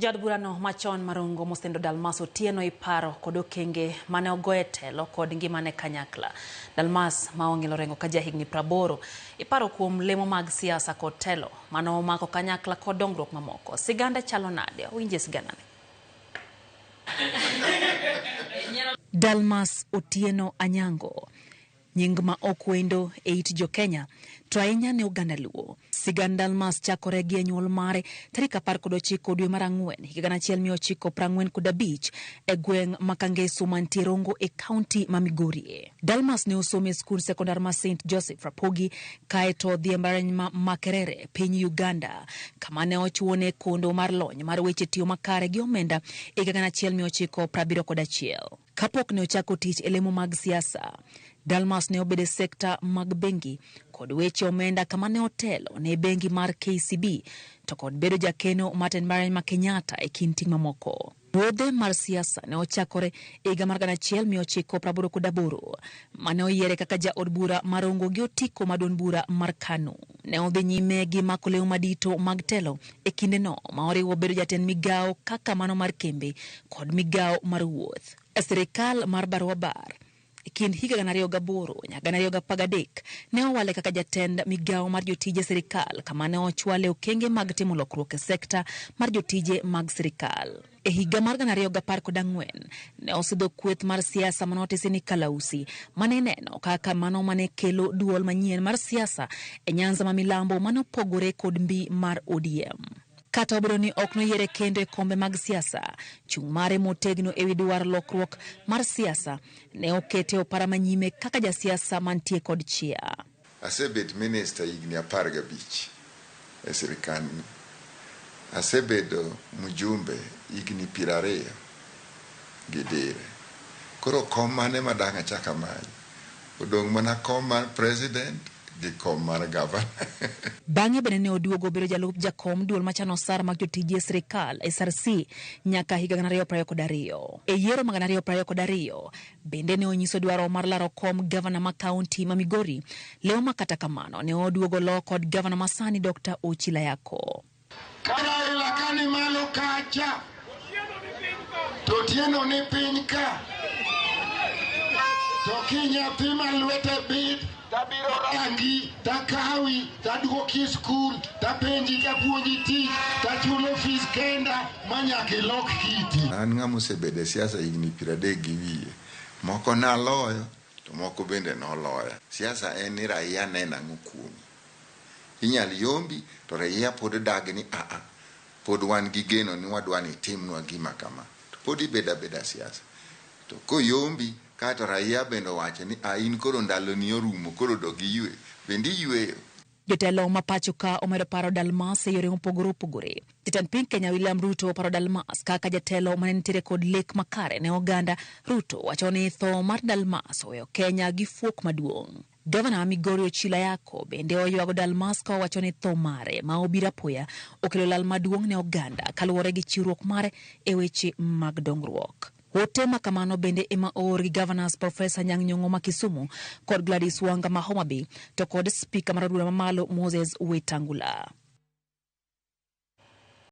Jad burano machon marungo Mosendo Dalmas Otieno iparo kod okenge mane ogoye telo kod ngimane kanyakla. Dalmas maongelo rengo ka jahigni 80 iparo kuom lemo mag siasa kod telo mane omako kanyakla kod dongruok mamoko. Siganda chalo nade? Winje sigana ne. Dalmas Otieno Anyango nying ma okwendo e it jo Kenya to ahinya ne oganda luo. Sigand Dalmas chakore gi anyuol mare tarik 19 dwe mar Ang'wen higa 1945 e gweng' Makangesu mantie Rongo e kaunti ma Migori. Dalmas ne osomo e skul sekondar ma St. Joseph Rapogi kaeto dhi e mbalariany ma Makerere piny Uganda kama ne ochuone kondo mar lony mar weche tiyo makare gi omenda e higa 1971. Kapok ne ochako tich e lemo mag siasa, Dalmas ne obede sekta mag bengi kod weche omenda kama ne otelo ne bengi mar KCB to kod bedo jakeno Martin Mbarany ma Kenyatta e kind ting' mamoko. Wuodhe mar siasa ne ochakore e higa mar 1988 mane oyiere kaka ja od bura marongo gi otiko maduong' bura mar Kanu. Ne odhi nyime gi mako lemo madito mag telo e kindeno ma oriwo bedo jatend migawo kaka mano mar kembe kod migawo mar wuoth. E sirikal mar Barua Bar kind higa 2008 nyaka 2013 ne owale kaka jatend migawo mar jotije sirikal kama ne ochwale okenge mag timo lokruok e sekta mar jotije mag sirikal. E higa mar 2014 ne osidho kweth mar siasa manotisi ni Kalausi mane neno kaka mano mane kelo duol manyien mar siasa e Nyanza ma milambo mane opogore kod mbi mar ODM. Kata obedo ni ok noyiere kendo e kombe mag siasa, chung' mare motegno ewi dwar lokruok mar siasa ne okete opara manyime kaka jasiasa mantie kod chia. Asebet minister higni 15 e sirikal. Asebedo mjumbe higni 20 gi dire. Koro kom mane madanga chaka manyo. Odong' mana kom mar president di kom mar governor. Bang'e bende ne oduogo bedo jalup jakom duol machano sar mag jotije sirikal SRC nyaka higa 2022. E yiero mag 2022 bende ne onyiso dwaro mar laro kom gavana ma kaunti ma Migori. Leo makata kamano ne oduogo lo kod gavana masani Dr. Ochila Yako. Kara ilakani malo kacha Totieno ni piny ka to kinya pima lwete bid tabiro rangi takawi taduoki skul tapenji tapuonji tich tachulo fees kenda manyake lok kiti. An ng'amo sebede siasa higni 30 gi wiye. Moko na loyo to moko bende no loya. Siasa en ni raia nena ng'ukuomi. Inyal yombi to raia pod dagni pod wan gi geno ni wadwani timnwa gima kama. To pod ibeda siasa. To koyombi kato raia bendo wache ni in koro ndalo ni orumo koro dogi yue bendi yueyo. Jotelo ma pacho ka omedo paro Dalmas e yore mopogore. Jatend piny Kenya William Ruto paro Dalmas kaka jatelo mane nitiere kod lek makare ne oganda. Ruto wacho ni tho mar Dalmas oweyo Kenya gi fuok maduong'. Gavana Migori Ochila Yako bende oywago Dalmas ka wacho ni tho mare ma obiro apoya okelo lal maduong' ne oganda kaluwore gi chiwruok mare e weche mag dongruok. Ote makamano bende ema oor gi Governors Professor Anyang' Nyong'o ma Kisumu kod Gladys Wanga ma Homa Bay to kod Speaker mar Bura mamalo Moses Wetangula.